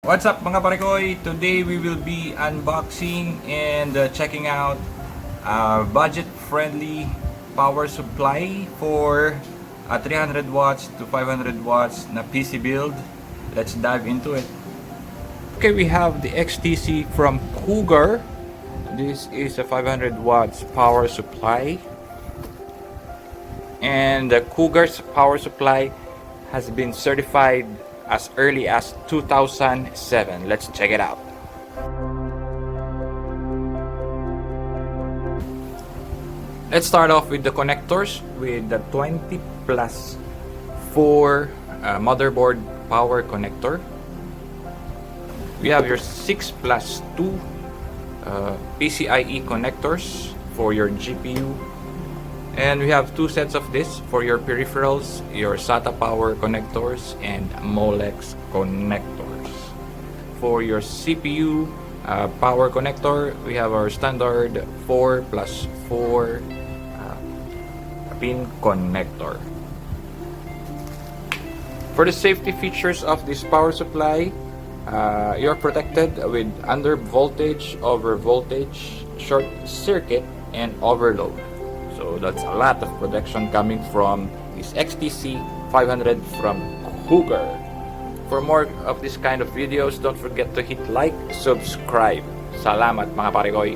What's up mga parekoy? Today we will be unboxing and checking out budget-friendly power supply for 300 watts to 500 watts na PC build. Let's dive into it. Okay, we have the XTC from Cougar. This is a 500 watts power supply. And the Cougar's power supply has been certified as early as 2007. Let's check it out. Let's start off with the connectors with the 20+4 motherboard power connector. We have your 6+2 PCIe connectors for your GPU. And we have two sets of this for your peripherals, your SATA power connectors and Molex connectors. For your CPU power connector, we have our standard 4+4 pin connector. For the safety features of this power supply, you're protected with under voltage, over voltage, short circuit, and overload. So that's a lot of protection coming from this XTC 500 from Cougar. For more of this kind of videos, don't forget to hit like, subscribe. Salamat mga parekoy!